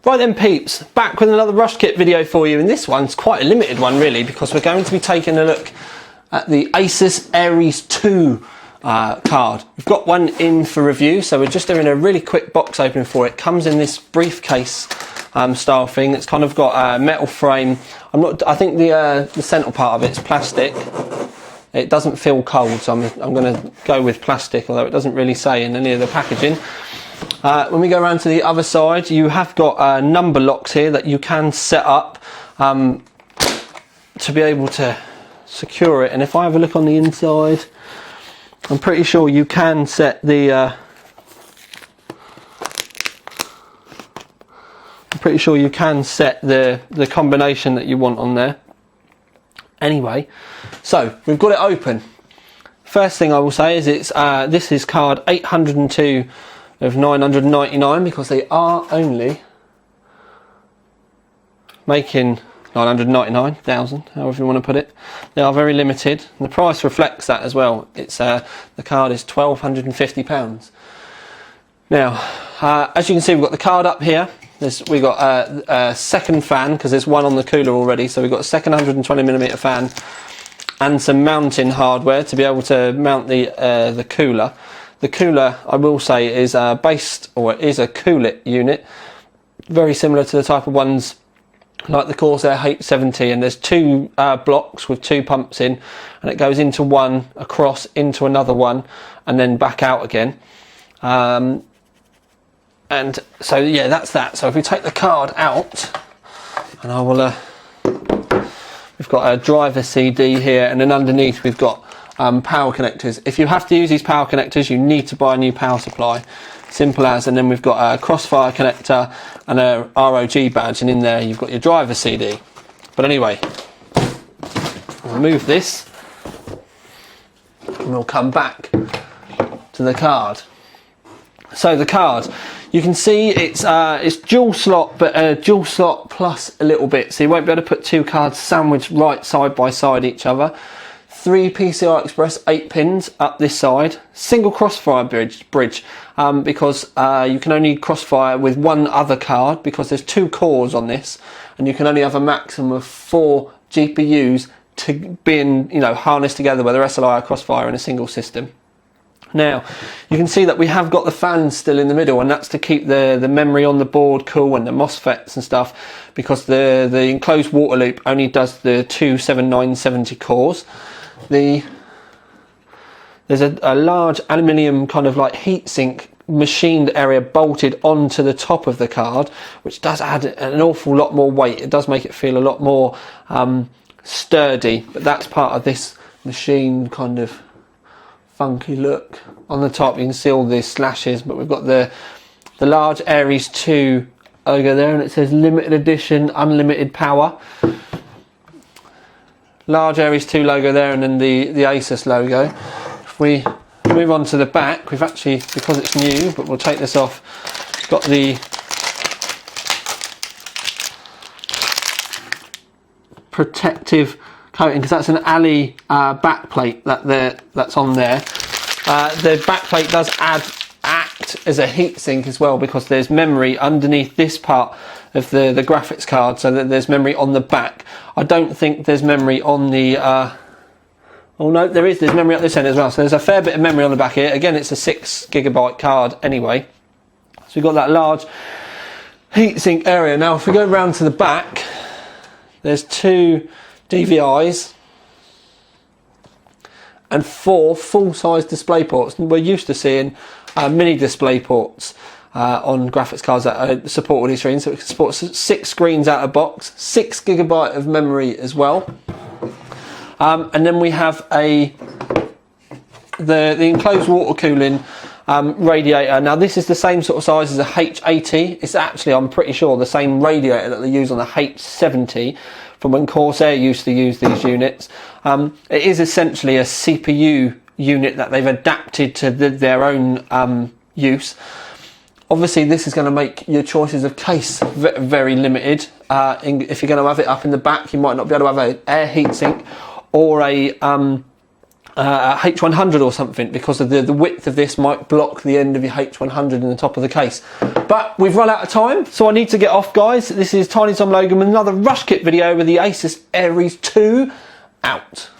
Right then peeps, back with another Rushkit video for you, and this one's quite a limited one really, because we're going to be taking a look at the Asus Ares 2 card. We've got one in for review, so we're just doing a really quick box opening for it. It comes in this briefcase style thing. It's kind of got a metal frame. I think the centre part of it's plastic. It doesn't feel cold, so I'm going to go with plastic, although it doesn't really say in any of the packaging. When we go around to the other side, you have got number locks here that you can set up to be able to secure it. And if I have a look on the inside, I'm pretty sure you can set the the combination that you want on there. Anyway, so we've got it open. First thing I will say is this is card 802 of 999, because they are only making 999,000, however you want to put it. They are very limited. The price reflects that as well. It's the card is £1,250. Now, as you can see, we've got the card up here. We've got a second fan, because there's one on the cooler already. So we've got a second 120mm fan and some mounting hardware to be able to mount the cooler. The cooler, I will say, is based, or is a coolet unit, very similar to the type of ones like the Corsair H70, and there's two blocks with two pumps in, and it goes into one, across into another one, and then back out again. And so yeah, that's that. So if we take the card out, and I will, we've got a driver CD here, and then underneath we've got power connectors. If you have to use these power connectors, you need to buy a new power supply. Simple as. And then we've got a crossfire connector and a ROG badge, and in there you've got your driver CD. But anyway, we'll remove this and we'll come back to the card. So the card, you can see it's dual slot, but dual slot plus a little bit, so you won't be able to put two cards sandwiched right side by side each other. 3 PCI Express 8 pins up this side, single crossfire bridge, because you can only crossfire with one other card, because there's 2 cores on this, and you can only have a maximum of 4 GPUs to be harnessed together with their SLI crossfire in a single system. Now, you can see that we have got the fans still in the middle, and that's to keep the memory on the board cool, and the MOSFETs and stuff, because the enclosed water loop only does the 2 7970 cores. There's a large aluminium kind of like heatsink machined area bolted onto the top of the card, which does add an awful lot more weight. It does make it feel a lot more sturdy, but that's part of this machine kind of funky look. On the top you can see all the slashes, but we've got the large Aries 2 logo there, and it says limited edition, unlimited power. Large Aries 2 logo there, and then the Asus logo. If we move on to the back, we've actually, because it's new, but we'll take this off, got the protective coating, because that's an Ali backplate that's on there. The backplate does act as a heatsink as well, because there's memory underneath this part of the graphics card, so that there's memory on the back. I don't think there's memory on the oh no, there's memory at this end as well, so there's a fair bit of memory on the back here. Again, it's a 6GB card anyway, so we've got that large heatsink area. Now if we go round to the back, there's 2 DVIs and 4 full-size display ports. We're used to seeing mini display ports on graphics cards that support all these screens, so it can support 6 screens out of box, 6GB of memory as well. And then we have the enclosed water cooling radiator. Now this is the same sort of size as a H80. It's actually, I'm pretty sure, the same radiator that they use on the H70 from when Corsair used to use these units. It is essentially a CPU unit that they've adapted to their own use. Obviously this is going to make your choices of case very limited. If you're going to have it up in the back, you might not be able to have an air heatsink or a H100 or something, because of the width of this might block the end of your H100 in the top of the case. But we've run out of time, so I need to get off, guys. This is Tiny Tom Logan with another Rushkit video with the Asus Ares 2 out.